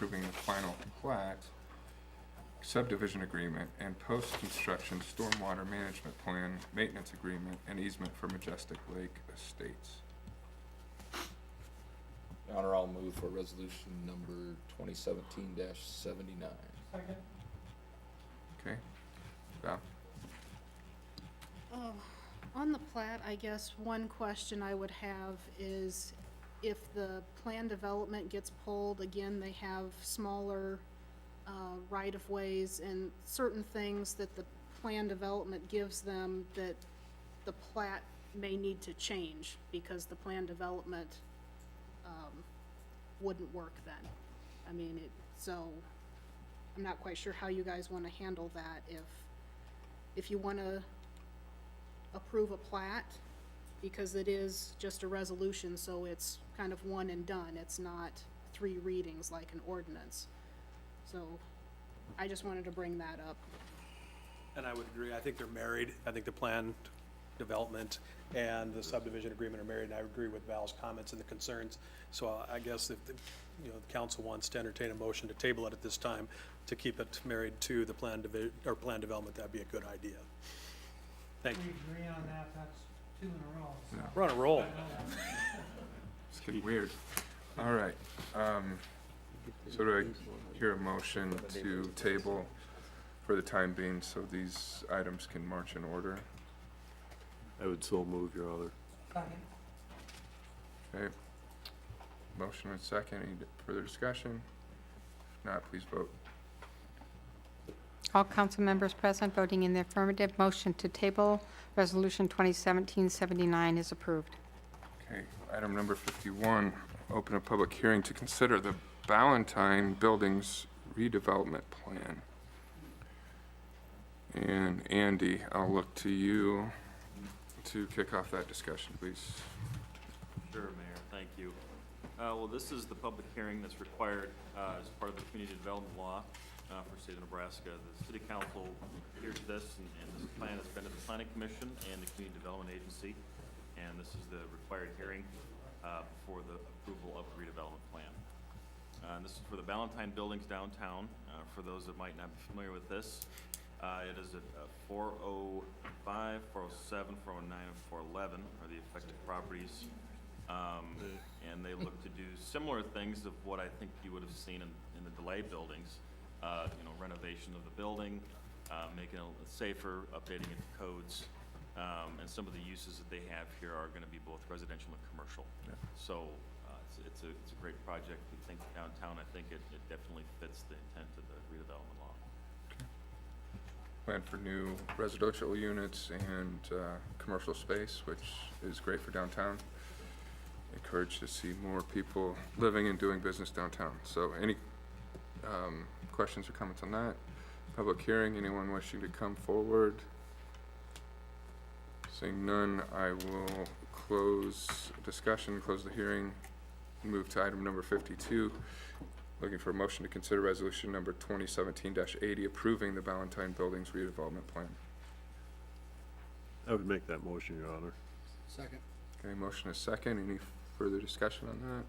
approving the final plat, subdivision agreement, and post-construction stormwater management plan, maintenance agreement, and easement for Majestic Lake Estates. Your Honor, I'll move for resolution number 2017-79. Second. Okay, Val? On the plat, I guess one question I would have is if the plan development gets pulled, again, they have smaller right-of-ways and certain things that the plan development gives them that the plat may need to change because the plan development wouldn't work then. I mean, so I'm not quite sure how you guys want to handle that. If you want to approve a plat, because it is just a resolution, so it's kind of one and done. It's not 3 readings like an ordinance. So I just wanted to bring that up. And I would agree. I think they're married. I think the planned development and the subdivision agreement are married, and I agree with Val's comments and the concerns. So I guess if the council wants to entertain a motion to table it at this time to keep it married to the plan development, that'd be a good idea. Thank you. We agree on that, that's 2 in a row. So. No. We're on a roll. It's getting weird. All right, so do I hear a motion to table for the time being so these items can march in order? I would so move, Your Honor. Second. Okay. Motion and second. Any further discussion? If not, please vote. All council members present voting in the affirmative. Motion to table Resolution 2017-79 is approved. Okay, item number 51, open a public hearing to consider the Ballantine Buildings redevelopment plan. And Andy, I'll look to you to kick off that discussion, please. Sure, Mayor, thank you. Well, this is the public hearing that's required as part of the community development law for the state of Nebraska. The city council hears this, and this plan has been to the planning commission and the community development agency, and this is the required hearing for the approval of the redevelopment plan. And this is for the Ballantine Buildings downtown. For those that might not be familiar with this, it is at 405, 407, 409, and 411 are the affected properties. And they look to do similar things of what I think you would have seen in the delay buildings. Renovation of the building, making it safer, updating it to codes. And some of the uses that they have here are going to be both residential and commercial. Yeah. So it's a great project. We think downtown, I think it definitely fits the intent of the redevelopment law. Plan for new residential units and commercial space, which is great for downtown. Encouraged to see more people living and doing business downtown. So any questions or comments on that? Public hearing, anyone wishing to come forward? Seeing none, I will close discussion, close the hearing, move to item number 52. Looking for a motion to consider resolution number 2017-80 approving the Ballantine Buildings redevelopment plan. I would make that motion, Your Honor. Second. Okay, motion is second. Any further discussion on that?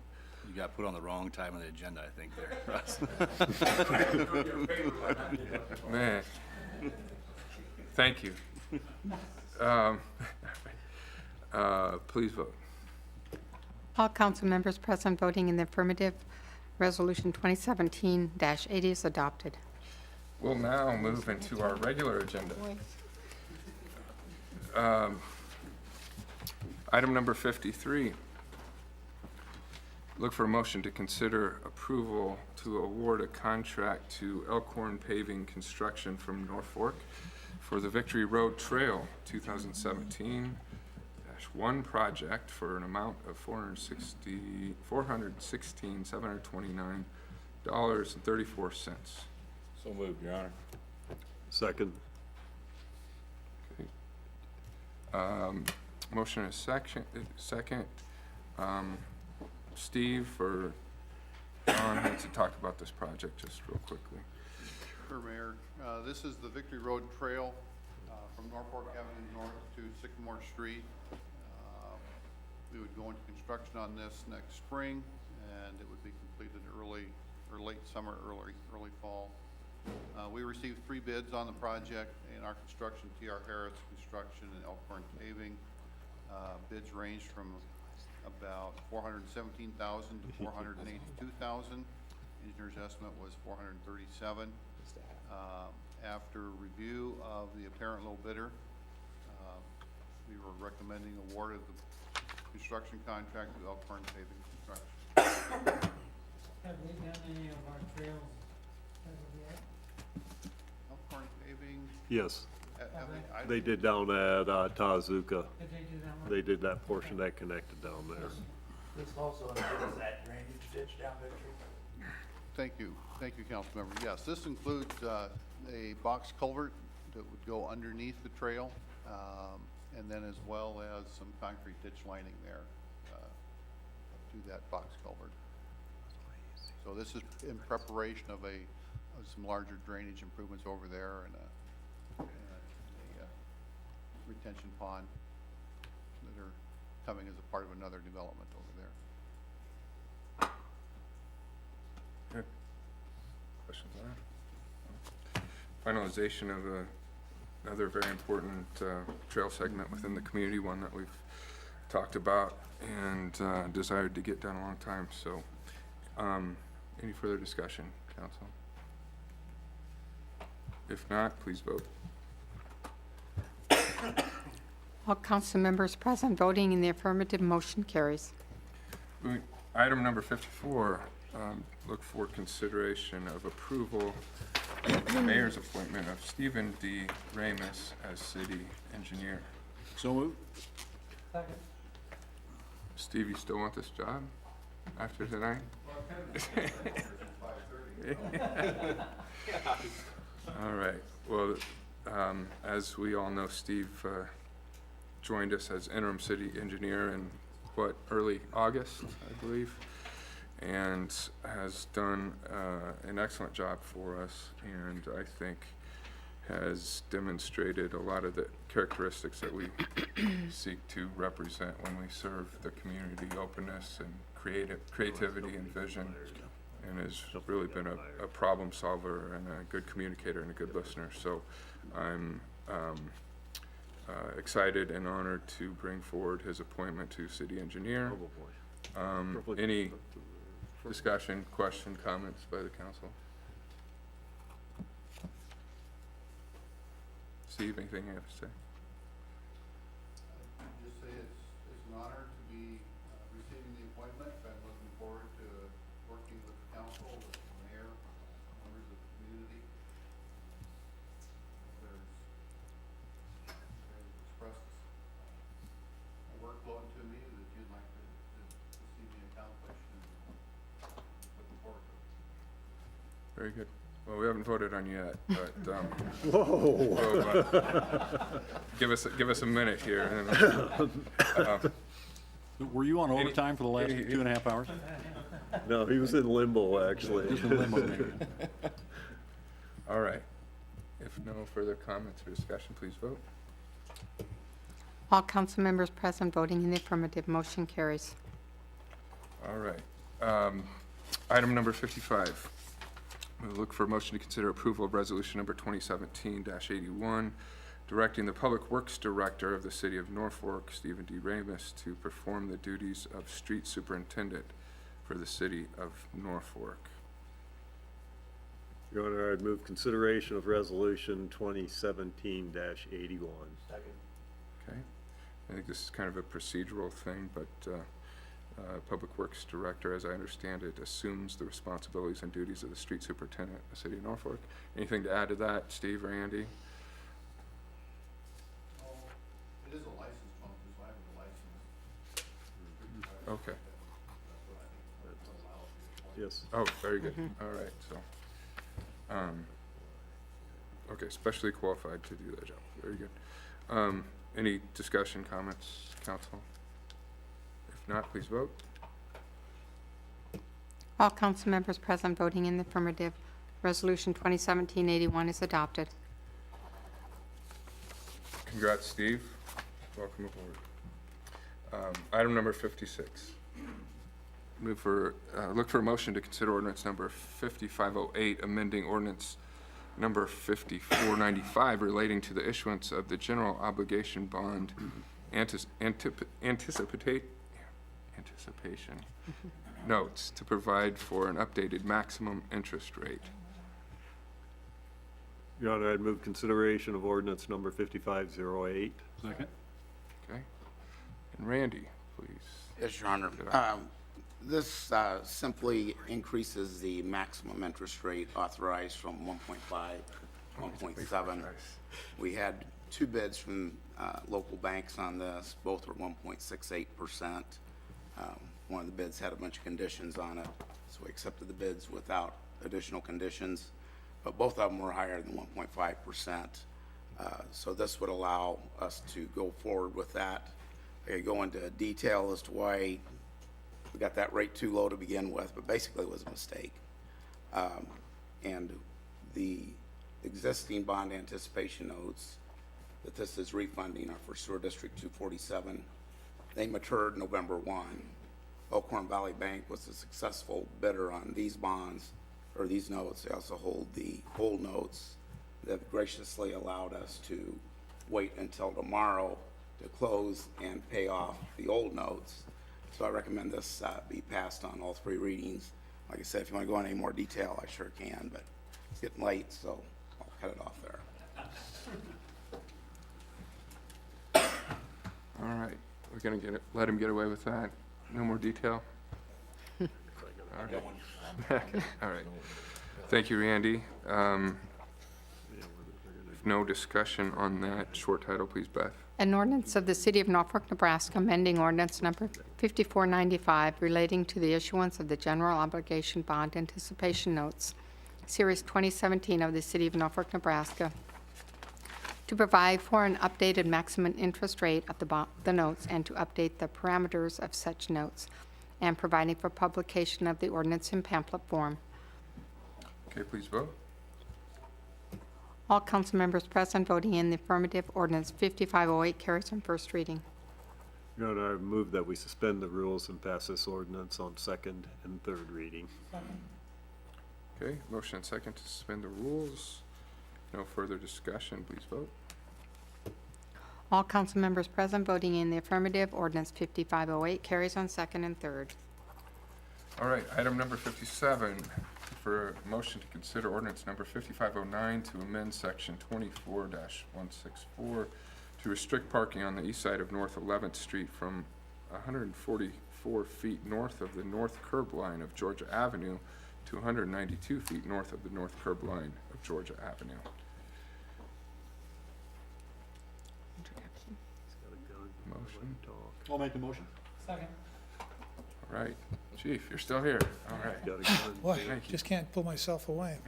You got put on the wrong time of the agenda, I think, there, Russ. Man, thank you. Please vote. All council members present voting in the affirmative. Resolution 2017-80 is adopted. We'll now move into our regular agenda. Item number 53. Look for a motion to consider approval to award a contract to Elkhorn Paving Construction from Norfolk for the Victory Road Trail 2017-1 project for an amount of $416,729.34. So moved, Your Honor. Second. Okay. Motion is second. Steve or John had to talk about this project just real quickly. Sure, Mayor. This is the Victory Road Trail from Norfolk Avenue North to Sycamore Street. We would go into construction on this next spring, and it would be completed early or late summer, early fall. We received 3 bids on the project in our construction, T.R. Harris Construction and Elkhorn Paving. Bids ranged from about $417,000 to $482,000. Engineer's estimate was $437,000. After review of the apparent low bidder, we were recommending award of the construction contract to Elkhorn Paving Construction. Have we done any of our trails as of yet? Elkhorn Paving, Yes, have they? they did down at Tazuka. Did they do that one? They did that portion that connected down there. This also includes that drainage ditch down Victory. Thank you, Councilmember. Yes, this includes a box culvert that would go underneath the trail, and then as well as some concrete ditch lining there to that box culvert. So this is in preparation of some larger drainage improvements over there and a retention pond that are coming as a part of another development over there. Good. Questions on that? Finalization of another very important trail segment within the community, one that we've talked about and desired to get done a long time. So, any further discussion, council? If not, please vote. All council members present voting in the affirmative, motion carries. Item number 54, look for consideration of approval of the mayor's appointment of Stephen D. Ramus as city engineer. So moved. Second. Steve, you still want this job after tonight? All right. Well, as we all know, Steve joined us as interim city engineer in early August, I believe, and has done an excellent job for us, and I think has demonstrated a lot of the characteristics that we seek to represent when we serve the community: openness and creativity and vision, and has really been a problem solver and a good communicator and a good listener. So I'm excited and honored to bring forward his appointment to city engineer. Any discussion, question, comments by the council? Steve, anything you have to say? Just say it's an honor to be receiving the appointment. I'm looking forward to working with the council, with the mayor, members of the community. There's expressed a workload to me that you'd like to see me accomplish, and looking forward to it. Very good. Well, we haven't voted on you yet, but Whoa. give us a minute here. And, Were you on Any- overtime for the last any- 2.5 hours? No, he was in limbo, actually. Just in limbo, maybe. all right. If no further comments or discussion, please vote. All council members present voting in the affirmative, motion carries. All right. Item number 55. We'll look for a motion to consider approval of resolution number 2017-81, directing the Public Works Director of the City of Norfolk, Stephen D. Ramus, to perform the duties of street superintendent for the City of Norfolk. Your Honor, I'd move consideration of resolution 2017-81. Second. Okay? I think this is kind of a procedural thing, but Public Works Director, as I understand it, assumes the responsibilities and duties of the street superintendent of the City of Norfolk. Anything to add to that, Steve or Andy? Well, it is a licensed function, so I have a license. Okay. That's what I think would allow it to be appointed. Yes. Oh, very good. All right, so, okay, specially qualified to do that job. Very good. Any discussion, comments, council? If not, please vote. All council members present voting in the affirmative, resolution 2017-81 is adopted. Congrats, Steve. Welcome aboard. Item number 56. look for a motion to consider ordinance number 5508, amending ordinance number 5495 relating to the issuance of the general obligation bond anticipation notes to provide for an updated maximum interest rate. Your Honor, I'd move consideration of ordinance number 5508. Second. Okay? And Randy, please. Yes, Your Honor. This simply increases the maximum interest rate authorized from 1.5 to 1.7. We had two bids from local banks on this. Both were 1.68%. One of the bids had a bunch of conditions on it, so we accepted the bids without additional conditions, but both of them were higher than 1.5%. So this would allow us to go forward with that. I could go into detail as to why we got that rate too low to begin with, but basically it was a mistake. And the existing bond anticipation notes that this is refunding are for Sewer District 247. They matured November 1. Elkhorn Valley Bank was a successful bidder on these bonds, or these notes. They also hold the old notes. They've graciously allowed us to wait until tomorrow to close and pay off the old notes. So I recommend this be passed on all three readings. Like I said, if you want to go into any more detail, I sure can, but it's getting late, so I'll cut it off there. All right, we're gonna let him get away with that. No more detail? All right. All right. Thank you, Randy. No discussion on that short title, please, Beth. An ordinance of the City of Norfolk, Nebraska, amending ordinance number 5495 relating to the issuance of the general obligation bond anticipation notes, Series 2017 of the City of Norfolk, Nebraska, to provide for an updated maximum interest rate of the notes and to update the parameters of such notes, and providing for publication of the ordinance in pamphlet form. Okay, please vote. All council members present voting in the affirmative, ordinance 5508 carries on first reading. Your Honor, I move that we suspend the rules and pass this ordinance on second and third reading. Okay, motion and second to suspend the rules. No further discussion, please vote. All council members present voting in the affirmative, ordinance 5508 carries on second and third. All right, item number 57, for a motion to consider ordinance number 5509 to amend section 24-164 to restrict parking on the east side of North 11th Street from 144 feet north of the north curb line of Georgia Avenue to 192 feet north of the north curb line of Georgia Avenue. Motion. I'll make the motion. Second. All right, Chief, you're still here. All right. Got a gun. Boy, Thank you. just can't pull myself away.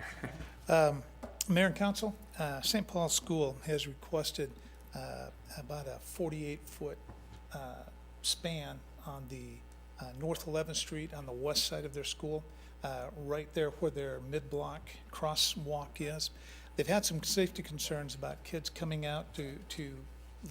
Mayor and Council, St. Paul's School has requested about a 48-foot span on the North 11th Street on the west side of their school, right there where their mid-block crosswalk is. They've had some safety concerns about kids coming out to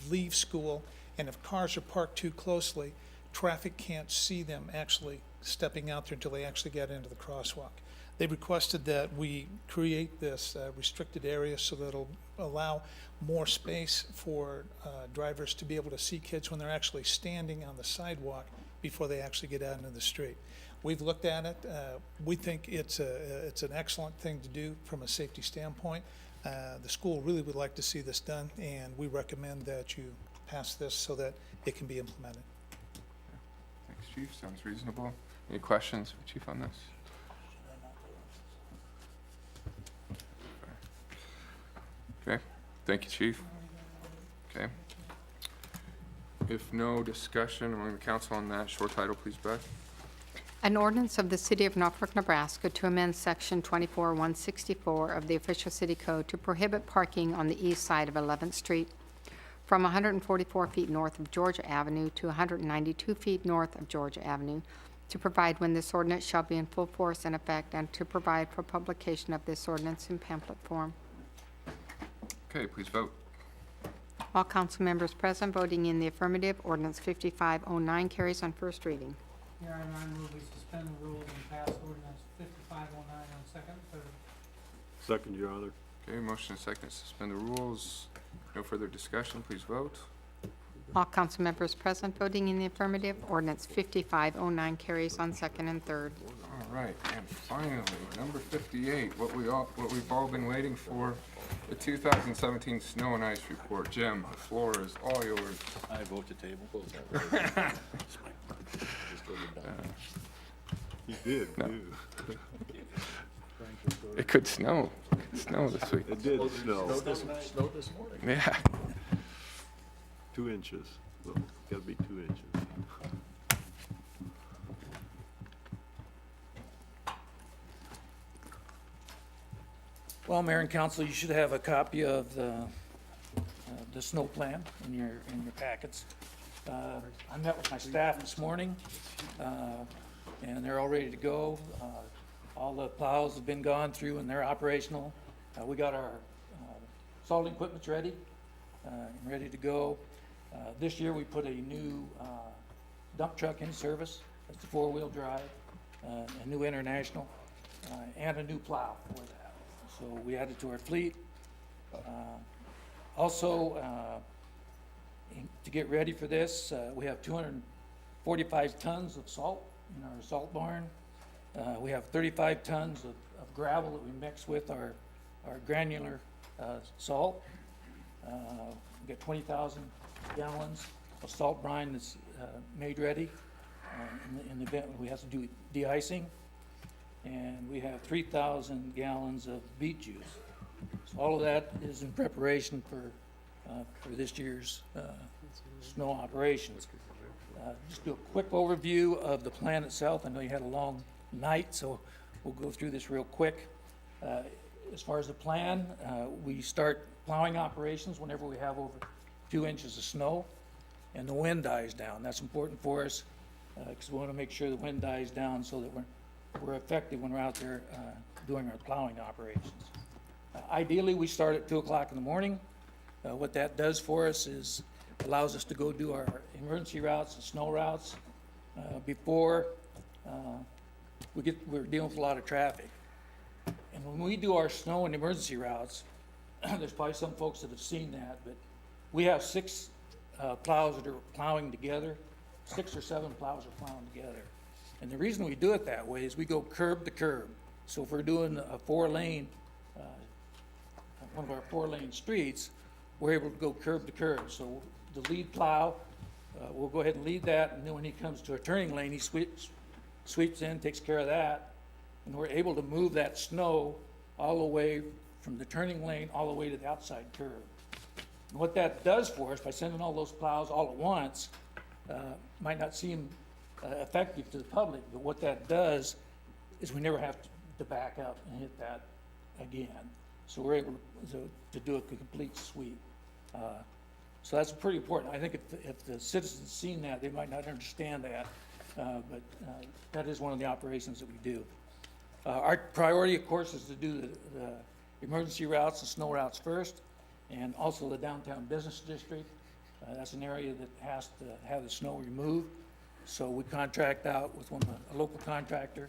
leave school, and if cars are parked too closely, traffic can't see them actually stepping out there until they actually get into the crosswalk. They requested that we create this restricted area so that it'll allow more space for drivers to be able to see kids when they're actually standing on the sidewalk before they actually get out into the street. We've looked at it. We think it's an excellent thing to do from a safety standpoint. The school really would like to see this done, and we recommend that you pass this so that it can be implemented. Thanks, Chief. Sounds reasonable. Any questions for Chief on this? Okay. Thank you, Chief. Okay. If no discussion among the council on that, short title, please, Beth. An ordinance of the City of Norfolk, Nebraska to amend Section 24164 of the Official City Code to prohibit parking on the east side of 11th Street from 144 feet north of Georgia Avenue to 192 feet north of Georgia Avenue, to provide when this ordinance shall be in full force and effect, and to provide for publication of this ordinance in pamphlet form. Okay, please vote. All council members present voting in the affirmative, ordinance 5509 carries on first reading. Mayor, I move we suspend the rules and pass ordinance 5509 on second and third. Second, Your Honor. Okay, motion and second to suspend the rules. No further discussion, please vote. All council members present voting in the affirmative. Ordinance 5509 carries on second and third. All right, and finally, number 58, what we've all been waiting for, the 2017 snow and ice report. Jim, the floor is all yours. I vote to table. You did, No. too. It could snow. It could snow this week. It did snow, Snowed this morning. Yeah. 2 inches. Well, gotta be 2 inches. Well, Mayor and Council, you should have a copy of the snow plan in your packets. I met with my staff this morning, and they're all ready to go. All the plows have been gone through and they're operational. We got our salting equipment ready, and ready to go. This year, we put a new dump truck in service. It's a 4-wheel drive, a new International, and a new plow for that. So we added to our fleet. Also, to get ready for this, we have 245 tons of salt in our salt barn. We have 35 tons of gravel that we mix with our granular salt. We got 20,000 gallons of salt brine that's made ready in the event when we have to do de-icing. And we have 3,000 gallons of beet juice. So all of that is in preparation for this year's snow operations. Just do a quick overview of the plan itself. I know you had a long night, so we'll go through this real quick. As far as the plan, we start plowing operations whenever we have over 2 inches of snow and the wind dies down. That's important for us because we want to make sure the wind dies down so that we're effective when we're out there doing our plowing operations. Ideally, we start at 2 o'clock in the morning. What that does for us is allows us to go do our emergency routes and snow routes before we're dealing with a lot of traffic. And when we do our snow and emergency routes, there's probably some folks that have seen that, but we have 6 plows that are plowing together. 6 or 7 plows are plowing together. And the reason we do it that way is we go curb to curb. So if we're doing a 4-lane, one of our 4-lane streets, we're able to go curb to curb. So the lead plow, we'll go ahead and lead that, and then when he comes to a turning lane, he sweeps in, takes care of that, and we're able to move that snow all the way from the turning lane all the way to the outside curb. And what that does for us, by sending all those plows all at once, might not seem effective to the public, but what that does is we never have to back up and hit that again. So we're able to do a complete sweep. So that's pretty important. I think if the citizens seen that, they might not understand that, but that is one of the operations that we do. Our priority, of course, is to do the emergency routes and snow routes first, and also the downtown business district. That's an area that has to have the snow removed. So we contract out with a local contractor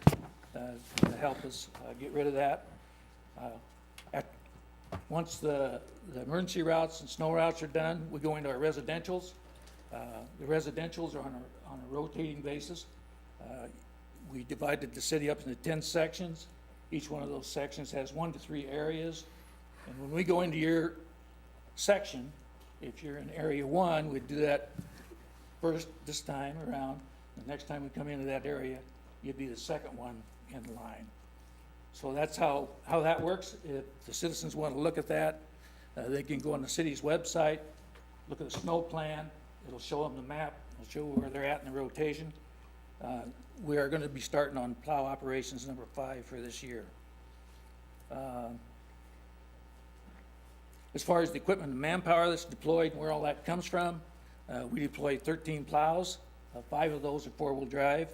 to help us get rid of that. Once the emergency routes and snow routes are done, we go into our residentials. The residentials are on a rotating basis. We divided the city up into 10 sections. Each one of those sections has 1 to 3 areas. And when we go into your section, if you're in area 1, we'd do that first this time around. The next time we come into that area, you'd be the second one in line. So that's how that works. If the citizens want to look at that, they can go on the city's website, look at the snow plan. It'll show them the map. It'll show where they're at in the rotation. We are going to be starting on plow operations number 5 for this year. As far as the equipment and manpower that's deployed and where all that comes from, we deploy 13 plows. 5 of those are 4-wheel drive,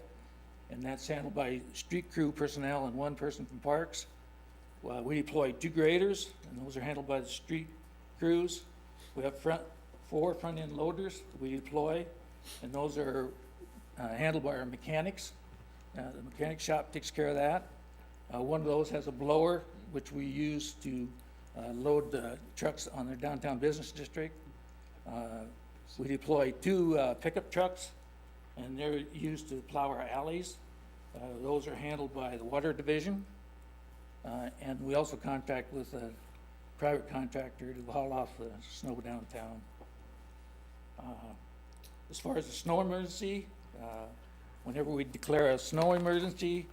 and that's handled by street crew personnel and 1 person from parks. We deploy 2 graders, and those are handled by the street crews. We have 4 front-end loaders that we deploy, and those are handled by our mechanics. The mechanic shop takes care of that. One of those has a blower, which we use to load the trucks on their downtown business district. We deploy 2 pickup trucks, and they're used to plow our alleys. Those are handled by the water division. And we also contract with a private contractor to haul off the snow downtown. As far as the snow emergency, whenever we declare a snow emergency,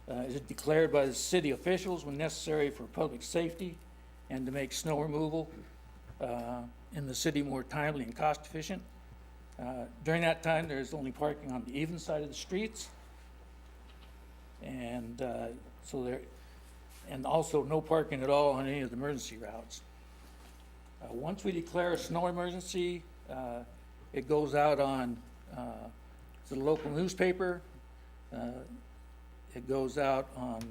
it is declared by the city officials when necessary for public safety and to make snow removal in the city more timely and cost efficient. During that time, there's only parking on the even side of the streets. And and also no parking at all on any of the emergency routes. Once we declare a snow emergency, it goes out on the local newspaper. It goes out on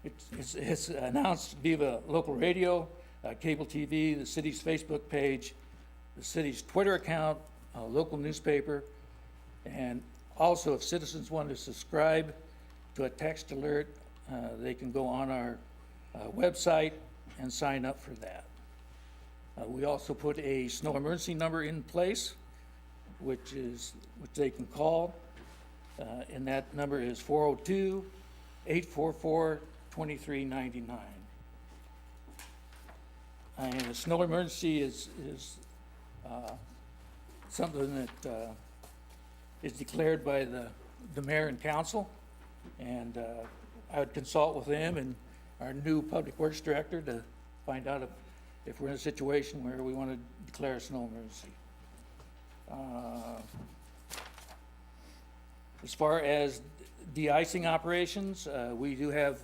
it's announced via the local radio, cable TV, the city's Facebook page, the city's Twitter account, local newspaper, and also if citizens want to subscribe to a text alert, they can go on our website and sign up for that. We also put a snow emergency number in place, which they can call, and that number is 402-844-2399. And a snow emergency is something that is declared by the mayor and council, and I would consult with them and our new public works director to find out if we're in a situation where we want to declare a snow emergency. As far as de-icing operations, we do have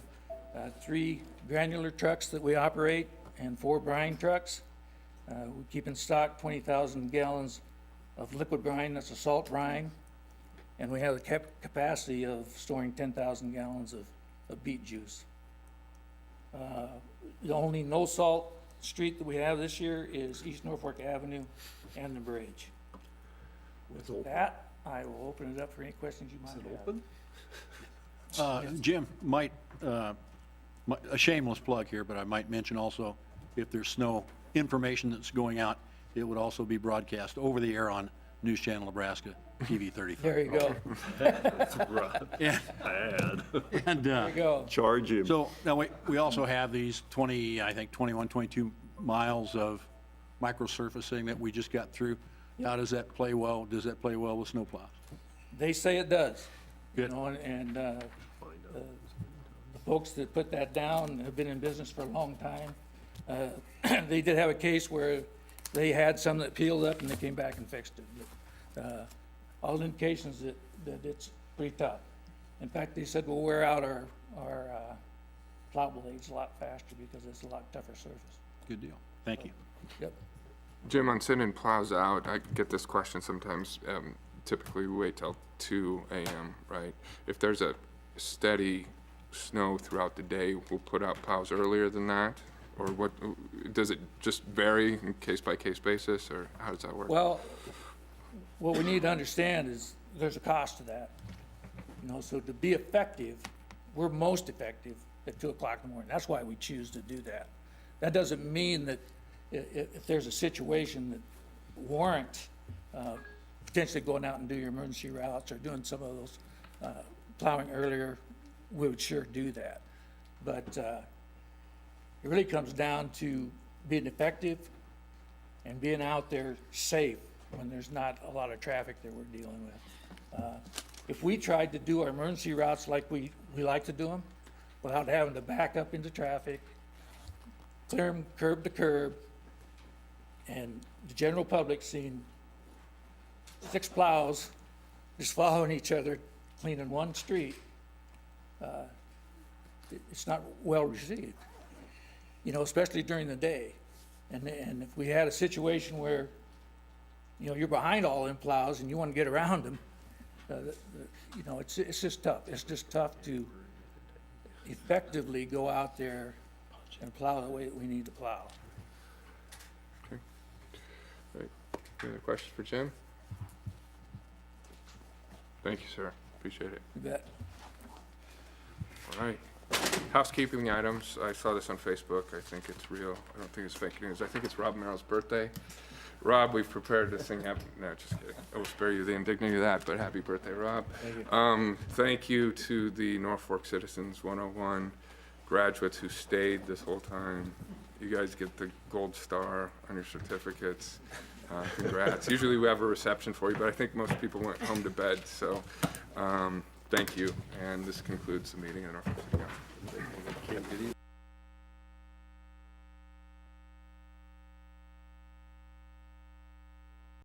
3 granular trucks that we operate and 4 brine trucks. We keep in stock 20,000 gallons of liquid brine, that's a salt brine, and we have the capacity of storing 10,000 gallons of beet juice. The only no salt street that we have this year is East Norfolk Avenue and the bridge. With that, I will open it up for any questions you might have. Jim, a shameless plug here, but I might mention also, if there's snow information that's going out, it would also be broadcast over the air on News Channel Nebraska, TV 33. There you go. That's right. Yeah. Bad. And, There you go. Charge him. so now we also have these 22 miles of microsurfacing that we just got through. How does that play well? Does that play well with snowplows? They say it does. Good. You know, and the folks that put that down have been in business for a long time. They did have a case where they had some that peeled up and they came back and fixed it. But, all indications that it's pretty tough. In fact, they said we'll wear out our plow blades a lot faster because it's a lot tougher surface. Good deal. Thank you. Yep. Jim, on sending plows out, I get this question sometimes. Typically, we wait till 2 a.m., right? If there's a steady snow throughout the day, we'll put out plows earlier than that? Or what, does it just vary in case-by-case basis, or how does that work? Well, what we need to understand is there's a cost to that. You know, so to be effective, we're most effective at 2 o'clock in the morning. That's why we choose to do that. That doesn't mean that if there's a situation that warrants potentially going out and do your emergency routes or doing some of those plowing earlier, we would sure do that. But it really comes down to being effective and being out there safe when there's not a lot of traffic that we're dealing with. If we tried to do our emergency routes like we like to do them, without having to back up into traffic, clear them curb to curb, and the general public seeing 6 plows just following each other, cleaning one street, it's not well received, you know, especially during the day. And if we had a situation where, you know, you're behind all them plows and you want to get around them, you know, it's just tough. It's just tough to effectively go out there and plow the way that we need to plow. Any other questions for Jim? Thank you, sir. Appreciate it. You bet. All right. Housekeeping items. I saw this on Facebook. I think it's real. I don't think it's fake news. I think it's Rob Merrill's birthday. Rob, we've prepared this thing. No, just kidding. I will spare you the indignity of that, but happy birthday, Rob. Thank you. Thank you to the Norfolk Citizens 101 graduates who stayed this whole time. You guys get the gold star on your certificates. Congrats. Usually we have a reception for you, but I think most people went home to bed, so thank you. And this concludes the meeting of the Norfolk City Council.